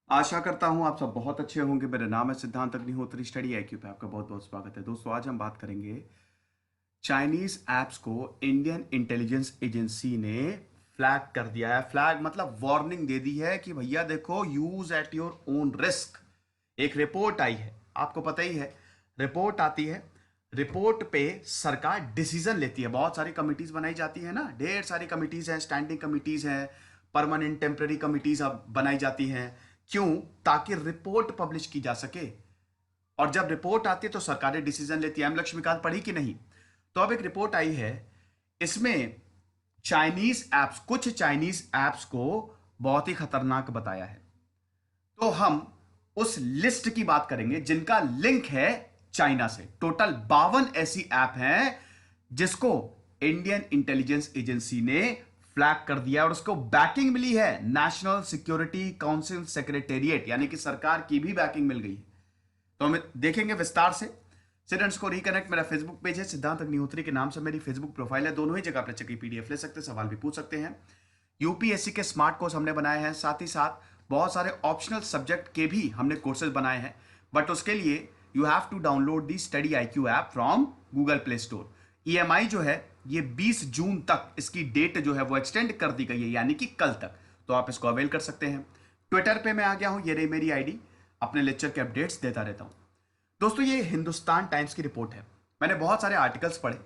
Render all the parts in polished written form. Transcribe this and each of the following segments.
आशा करता हूँ आप सब बहुत अच्छे होंगे। मेरा नाम है सिद्धांत अग्निहोत्री, स्टडी आईक्यू पे आपका बहुत बहुत स्वागत है। दोस्तों, आज हम बात करेंगे चाइनीज एप्स को इंडियन इंटेलिजेंस एजेंसी ने फ्लैग कर दिया है। फ्लैग मतलब वार्निंग दे दी है कि भैया देखो, use at your own risk. एक रिपोर्ट आई है, आपको पता ही है, रिपोर्ट आती है, रिपोर्ट पे सरकार डिसीजन लेती है। बहुत सारी कमिटीज बनाई जाती है ना, ढेर सारी कमिटीज हैं, स्टैंडिंग कमिटीज हैं, परमानेंट टेम्पररी कमिटीज अब बनाई जाती हैं। क्यों? ताकि रिपोर्ट पब्लिश की जा सके, और जब रिपोर्ट आती है तो सरकारें डिसीजन लेती है। एम लक्ष्मीकांत पढ़ी कि नहीं? तो अब एक रिपोर्ट आई है, इसमें चाइनीज एप्स, कुछ चाइनीज एप्स को बहुत ही खतरनाक बताया है। तो हम उस लिस्ट की बात करेंगे जिनका लिंक है चाइना से। टोटल 52 ऐसी ऐप हैं जिसको इंडियन इंटेलिजेंस एजेंसी ने फ्लैग कर दिया, और उसको बैकिंग मिली है नेशनल सिक्योरिटी काउंसिल सेक्रेटेरिएट, यानी कि सरकार की भी बैकिंग मिल गई है। तो हम देखेंगे विस्तार से। स्टूडेंट्स को रिकनेक्ट, मेरा फेसबुक पेज है, सिद्धांत अग्निहोत्री के नाम से मेरी फेसबुक प्रोफाइल है। दोनों ही जगह पर चेक पीडीएफ ले सकते हैं, सवाल भी पूछ सकते हैं। यूपीएससी के स्मार्ट कोर्स हमने बनाए हैं, साथ ही साथ बहुत सारे ऑप्शनल सब्जेक्ट के भी हमने कोर्सेज बनाए हैं। बट उसके लिए you have to download the Study IQ app from Google Play Store. EMI जो है ये 20 जून तक, इसकी डेट जो है वो एक्सटेंड कर दी गई है, यानी कि कल तक। तो आप इसको अवेल कर सकते हैं। ट्विटर पे मैं आ गया हूं, ये रही मेरी आईडी, अपने लेक्चर के अपडेट्स देता रहता हूं। दोस्तों, ये हिंदुस्तान टाइम्स की रिपोर्ट है। मैंने बहुत सारे आर्टिकल्स पढ़े,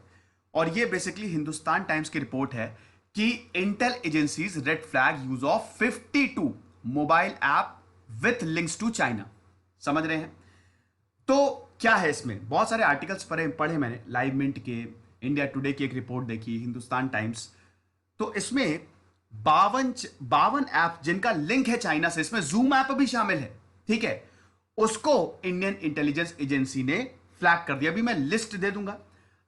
और ये बेसिकली हिंदुस्तान टाइम्स की रिपोर्ट है कि intel agencies red flag use of 52 mobile app with links to China. समझ रहे हैं? तो क्या है इसमें? बहुत सारे आर्टिकल्स पढ़े मैंने, लाइव मिंट के, इंडिया टुडे की एक रिपोर्ट देखी, हिंदुस्तान टाइम्स। तो इसमें 52 ऐप जिनका लिंक है चाइना से, इसमें जूम ऐप भी शामिल है। ठीक है, उसको इंडियन इंटेलिजेंस एजेंसी ने फ्लैग कर दिया। अभी मैं लिस्ट दे दूंगा,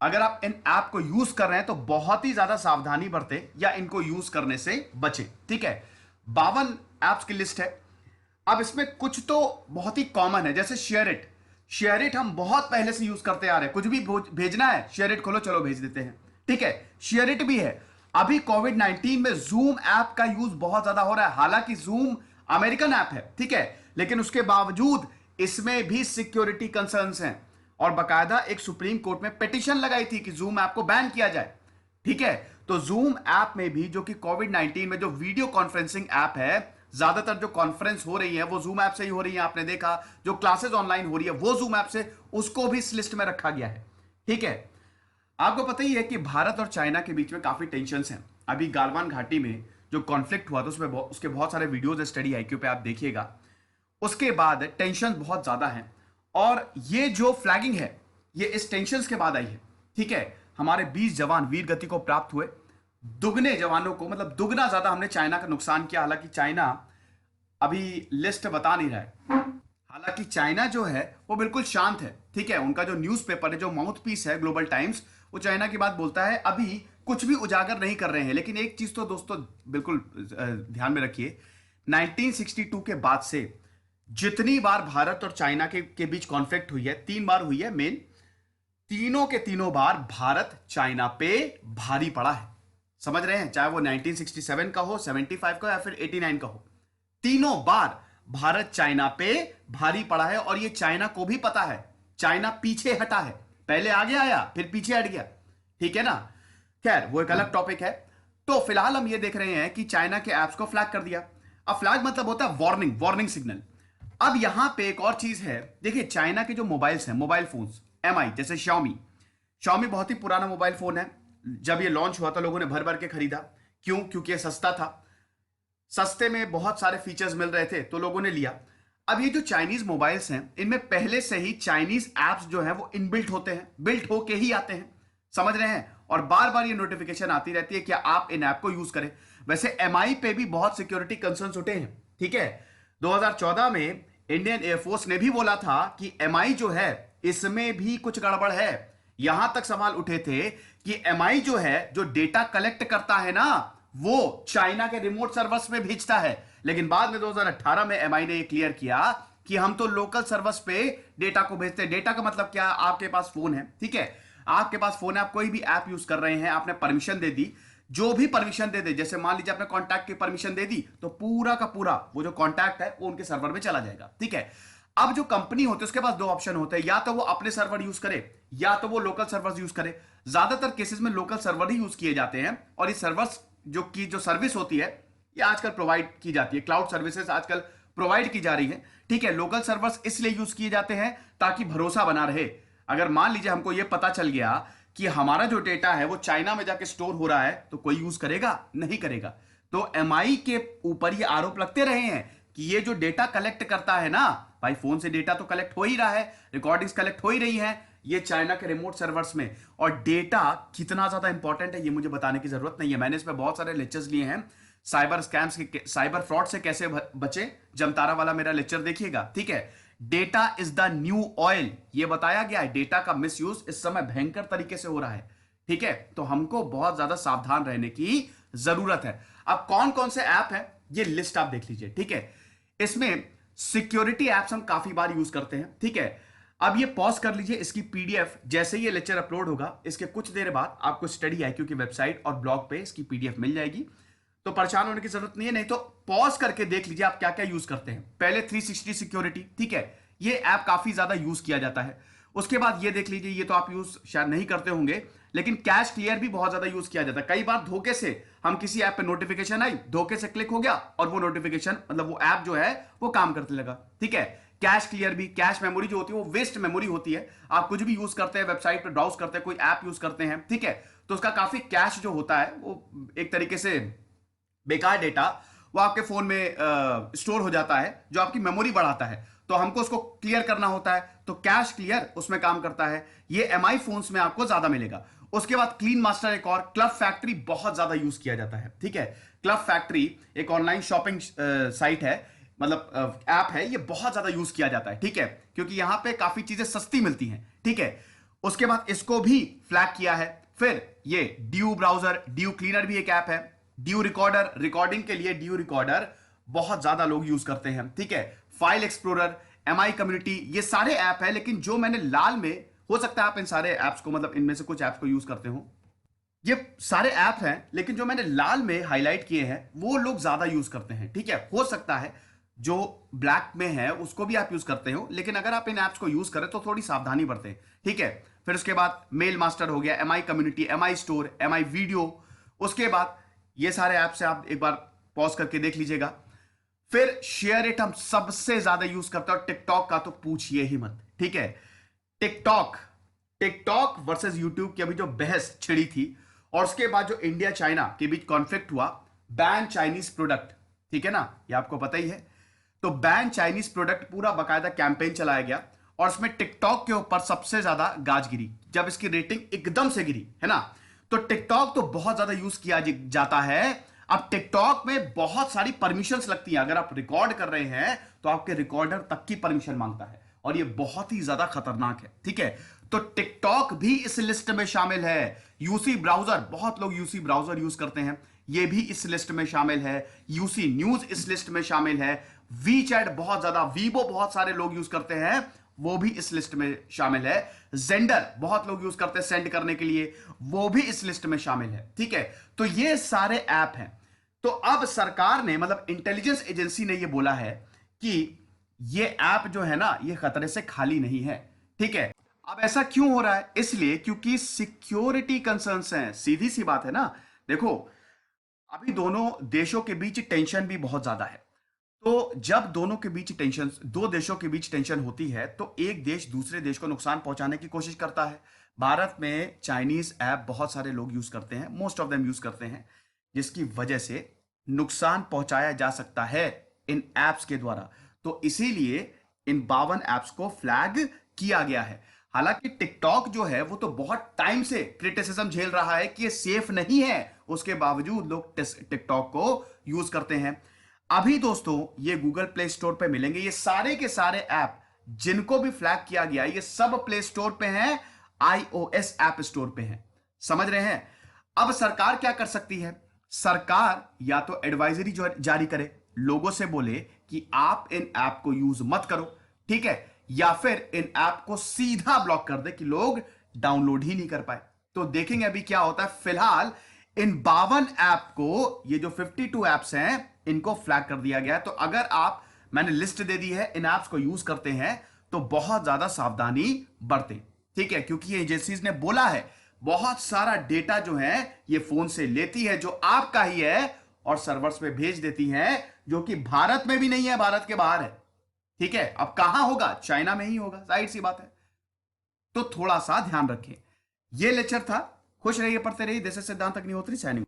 अगर आप इन ऐप को यूज कर रहे हैं तो बहुत ही ज्यादा सावधानी बरतें या इनको यूज करने से बचें। ठीक है, 52 ऐप्स की लिस्ट है। अब इसमें कुछ तो बहुत ही कॉमन है, जैसे शेयर इट। शेयर इट हम बहुत पहले से यूज करते आ रहे हैं, कुछ भी भेजना है शेयर इट खोलो, चलो भेज देते हैं। ठीक है, शेयर इट भी है। अभी कोविड 19 में जूम ऐप का यूज बहुत ज्यादा हो रहा है। हालांकि जूम अमेरिकन ऐप है, ठीक है, लेकिन उसके बावजूद इसमें भी सिक्योरिटी कंसर्न्स हैं, और बकायदा एक सुप्रीम कोर्ट में पिटीशन लगाई थी कि जूम ऐप को बैन किया जाए। ठीक है, तो जूम ऐप में भी, जो कि कोविड 19 में जो वीडियो कॉन्फ्रेंसिंग ऐप है, ज्यादातर जो कॉन्फ्रेंस हो रही है वो जूम ऐप से ही हो रही है। आपने देखा, जो क्लासेस ऑनलाइन हो रही है वो जूम ऐप से, उसको भी इस लिस्ट में रखा गया है। ठीक है, आपको पता ही है कि भारत और चाइना के बीच में काफी टेंशंस हैं। अभी गालवान घाटी में जो कॉन्फ्लिक्ट हुआ था, उसमें उसके बहुत सारे वीडियोज स्टडी आईक्यू पे आप देखिएगा। उसके बाद टेंशन बहुत ज्यादा है, और ये जो फ्लैगिंग है ये इस टेंशन के बाद आई है। ठीक है, हमारे 20 जवान वीर गति को प्राप्त हुए। दुगने जवानों को, मतलब दुगना ज्यादा हमने चाइना का नुकसान किया। हालांकि चाइना अभी लिस्ट बता नहीं रहा है। हालांकि चाइना जो है वो बिल्कुल शांत है। ठीक है, उनका जो न्यूज़पेपर है, जो माउथ पीस है ग्लोबल टाइम्स, वो चाइना की बात बोलता है। अभी कुछ भी उजागर नहीं कर रहे हैं। लेकिन एक चीज तो दोस्तों बिल्कुल ध्यान में रखिए, 1962 के बाद से जितनी बार भारत और चाइना के बीच कॉन्फ्लिक्ट हुई है, 3 बार हुई है मेन, तीनों के तीनों बार भारत चाइना पे भारी पड़ा है। समझ रहे हैं? चाहे वो 1967 का हो, 75 का हो, या फिर 89 का हो, तीनों बार भारत चाइना पे भारी पड़ा है। और ये चाइना को भी पता है। चाइना पीछे हटा है, पहले आगे आया फिर पीछे हट गया। ठीक है ना? खैर, वो एक अलग टॉपिक है। तो फिलहाल हम ये देख रहे हैं कि चाइना के ऐप्स को फ्लैग कर दिया। अब फ्लैग मतलब होता है वार्निंग, वार्निंग सिग्नल। अब यहां पे एक और चीज है, देखिए चाइना के जो मोबाइल्स हैं, मोबाइल फोन्स, एमआई जैसे शाओमी, शाओमी बहुत ही पुराना मोबाइल फोन है। जब ये लॉन्च हुआ था लोगों ने भर भर के खरीदा। क्यों? क्योंकि ये सस्ता था, सस्ते में बहुत सारे फीचर्स मिल रहे थे, तो लोगों ने लिया। अब ये जो चाइनीज मोबाइल्स हैं, इनमें पहले से ही चाइनीज एप्स जो है वो इनबिल्ट होते हैं, बिल्ट होके ही आते हैं। समझ रहे हैं? और बार बार ये नोटिफिकेशन आती रहती है कि आप इन ऐप को यूज करें। वैसे एमआई पे भी बहुत सिक्योरिटी कंसर्न्स उठे हैं। ठीक है, 2014 में इंडियन एयरफोर्स ने भी बोला था कि एमआई जो है इसमें भी कुछ गड़बड़ है। यहां तक सवाल उठे थे कि एमआई जो है, जो डेटा कलेक्ट करता है ना, वो चाइना के रिमोट सर्वर्स में भेजता है। लेकिन बाद में 2018 में एमआई ने ये क्लियर किया कि हम तो लोकल सर्वर्स पे डेटा को भेजते हैं। डेटा का मतलब क्या? आपके पास फोन है, ठीक है, आपके पास फोन है, आप कोई भी ऐप यूज कर रहे हैं, आपने परमिशन दे दी, जो भी परमिशन दे दे, जैसे मान लीजिए आपने कॉन्टैक्ट की परमिशन दे दी तो पूरा का पूरा वो जो कॉन्टैक्ट है वो उनके सर्वर में चला जाएगा, ठीक है। अब जो कंपनी होती है उसके पास दो ऑप्शन होते हैं, या तो वो अपने सर्वर यूज करे या तो वो लोकल सर्वर यूज करे। ज्यादातर केसेस में लोकल सर्वर ही यूज किए जाते हैं, और ये सर्वर्स जो सर्विस होती है ये आजकल प्रोवाइड की जाती है, क्लाउड सर्विसेज आजकल प्रोवाइड की जा रही है, ठीक है। लोकल सर्वर्स इसलिए यूज किए जाते हैं ताकि भरोसा बना रहे। अगर मान लीजिए हमको यह पता चल गया कि हमारा जो डेटा है वो चाइना में जाके स्टोर हो रहा है, तो कोई यूज करेगा? नहीं करेगा। तो एमआई के ऊपर ये आरोप लगते रहे हैं कि ये जो डेटा कलेक्ट करता है ना भाई, फोन से डेटा तो कलेक्ट हो ही रहा है, रिकॉर्डिंग्स कलेक्ट हो ही रही है ये चाइना के रिमोट सर्वर्स में। और डेटा कितना ज्यादा इंपॉर्टेंट है ये मुझे बताने की जरूरत नहीं है, मैंने इसमें बहुत सारे लेक्चर्स लिए हैं। साइबर स्कैम्स के, साइबर फ्रॉड से कैसे बचे, जमतारा वाला मेरा लेक्चर देखिएगा, ठीक है। Data is the new oil, ये बताया गया है। डेटा का मिसयूज इस समय भयंकर तरीके से हो रहा है, ठीक है। तो हमको बहुत ज्यादा सावधान रहने की जरूरत है। अब कौन कौन से ऐप है ये लिस्ट आप देख लीजिए, ठीक है। इसमें सिक्योरिटी एप्स हम काफी बार यूज करते हैं, ठीक है। अब ये पॉज कर लीजिए, इसकी पीडीएफ जैसे ये लेक्चर अपलोड होगा इसके कुछ देर बाद आपको स्टडी आईक्यू की वेबसाइट और ब्लॉग पे इसकी पीडीएफ मिल जाएगी, तो परेशान होने की जरूरत नहीं है। नहीं तो पॉज करके देख लीजिए आप क्या क्या यूज करते हैं। पहले 360 सिक्योरिटी, ठीक है, ये ऐप काफी ज्यादा यूज किया जाता है। उसके बाद ये देख लीजिए, ये तो आप यूज शायद नहीं करते होंगे, लेकिन कैश क्लियर भी बहुत ज्यादा यूज किया जाता है। कई बार धोखे से हम किसी ऐप पे नोटिफिकेशन आई, धोखे से क्लिक हो गया और वो नोटिफिकेशन मतलब वो ऐप जो है वो काम करने लगा, ठीक है। कैश क्लियर भी, कैश मेमोरी जो होती है वो वेस्ट मेमोरी होती है। आप कुछ भी यूज करते हैं, वेबसाइट पे ब्राउज करते हैं, कोई ऐप यूज करते हैं, ठीक है, तो उसका काफी कैश जो होता है वो एक तरीके से बेकार डेटा वो आपके फोन में स्टोर हो जाता है, जो आपकी मेमोरी बढ़ाता है, तो हमको उसको क्लियर करना होता है। तो कैश क्लियर उसमें काम करता है, ये एमआई फोन्स में आपको ज्यादा मिलेगा। उसके बाद क्लीन मास्टर एक और, क्लब फैक्ट्री बहुत ज्यादा यूज किया जाता है, ठीक है। क्लब फैक्ट्री एक ऑनलाइन शॉपिंग साइट है, मतलब ऐप है, ये बहुत ज्यादा यूज किया जाता है, ठीक है, क्योंकि यहां पे काफी चीजें सस्ती मिलती हैं, ठीक है। उसके बाद इसको भी फ्लैग किया है। फिर ये ड्यू ब्राउजर, ड्यू क्लीनर भी एक ऐप है। ड्यू रिकॉर्डर, रिकॉर्डिंग के लिए ड्यू रिकॉर्डर बहुत ज्यादा लोग यूज करते हैं, ठीक है। फाइल एक्सप्लोरर, एमआई कम्युनिटी, ये सारे ऐप है, लेकिन जो मैंने लाल में, हो सकता है आप इन सारे ऐप्स को मतलब इनमें से कुछ ऐप्स को यूज करते हो, ये सारे ऐप हैं, लेकिन जो मैंने लाल में हाईलाइट किए हैं वो लोग ज्यादा यूज करते हैं, ठीक है। हो सकता है जो ब्लैक में है उसको भी आप यूज करते हो, लेकिन अगर आप इन ऐप्स को यूज करें तो थोड़ी सावधानी बरतें, ठीक है। फिर उसके बाद मेल मास्टर हो गया, MI community, MI store, MI video. उसके बाद ये सारे ऐप से आप एक बार पॉज करके देख लीजिएगा। फिर शेयर इट हम सबसे ज्यादा यूज करते हैं, टिकटॉक का तो पूछिए ही मत, ठीक है। टिकटॉक, टिकटॉक वर्सेस यूट्यूब की अभी जो बहस छिड़ी थी, और उसके बाद जो इंडिया चाइना के बीच कॉन्फ्लिक्ट हुआ, बैन चाइनीज प्रोडक्ट, ठीक है ना, ये आपको पता ही है। तो बैन चाइनीज प्रोडक्ट पूरा बकायदा कैंपेन चलाया गया, और उसमें टिकटॉक के ऊपर सबसे ज्यादा गाज गिरी जब इसकी रेटिंग एकदम से गिरी, है ना। तो टिकटॉक तो बहुत ज्यादा यूज किया जाता है। अब टिकटॉक में बहुत सारी परमिशंस लगती हैं, अगर आप रिकॉर्ड कर रहे हैं तो आपके रिकॉर्डर तक की परमिशन मांगता है, और ये बहुत ही ज्यादा खतरनाक है, ठीक है। तो टिकटॉक भी इस लिस्ट में शामिल है। यूसी ब्राउजर, बहुत लोग यूसी ब्राउजर यूज करते हैं, ये भी इस लिस्ट में शामिल है। यूसी न्यूज इस लिस्ट में शामिल है। वीचैट बहुत ज्यादा, वीवो बहुत सारे लोग यूज करते हैं, वो भी इस लिस्ट में शामिल है। जेंडर बहुत लोग यूज करते हैं सेंड करने के लिए, वो भी इस लिस्ट में शामिल है, ठीक है। तो ये सारे ऐप हैं। तो अब सरकार ने, मतलब इंटेलिजेंस एजेंसी ने ये बोला है कि ये ऐप जो है ना ये खतरे से खाली नहीं है, ठीक है। अब ऐसा क्यों हो रहा है? इसलिए क्योंकि सिक्योरिटी कंसर्न्स हैं, सीधी सी बात है ना। देखो अभी दोनों देशों के बीच टेंशन भी बहुत ज्यादा है, तो जब दोनों के बीच टेंशन, दो देशों के बीच टेंशन होती है तो एक देश दूसरे देश को नुकसान पहुंचाने की कोशिश करता है। भारत में चाइनीज ऐप बहुत सारे लोग यूज करते हैं, मोस्ट ऑफ देम यूज करते हैं, जिसकी वजह से नुकसान पहुंचाया जा सकता है इन ऐप्स के द्वारा। तो इसीलिए इन 52 ऐप्स को फ्लैग किया गया है। हालांकि टिकटॉक जो है वो तो बहुत टाइम से क्रिटिसिज्म झेल रहा है कि ये सेफ नहीं है, उसके बावजूद लोग टिकटॉक को यूज करते हैं। अभी दोस्तों ये गूगल प्ले स्टोर पे मिलेंगे, ये सारे के सारे ऐप जिनको भी फ्लैग किया गया ये सब प्ले स्टोर पे हैं, आईओएस ऐप स्टोर पे हैं, समझ रहे हैं। अब सरकार क्या कर सकती है? सरकार या तो एडवाइजरी जारी करे, लोगों से बोले कि आप इन ऐप को यूज मत करो, ठीक है, या फिर इन ऐप को सीधा ब्लॉक कर दे कि लोग डाउनलोड ही नहीं कर पाए। तो देखेंगे अभी क्या होता है। फिलहाल इन 52 ऐप को, ये जो 52 ऐप्स हैं, इनको फ्लैग कर दिया गया है। तो अगर आप, मैंने लिस्ट दे दी है, इन ऐप्स को यूज करते हैं तो बहुत ज्यादा सावधानी बरतें, ठीक है, क्योंकि ये एजेंसीज ने बोला है बहुत सारा डेटा जो है ये फोन से लेती है जो आपका ही है और सर्वर्स पे भेज देती है, जो कि भारत में भी नहीं है, भारत के बाहर है, ठीक है। अब कहां होगा? चाइना में ही होगा, जाहिर सी बात है। तो थोड़ा सा ध्यान रखें। ये लेक्चर था। खुश रहिए, पढ़ते रहिए। दिस इज सिद्धांत अग्निहोत्री साइनिंग।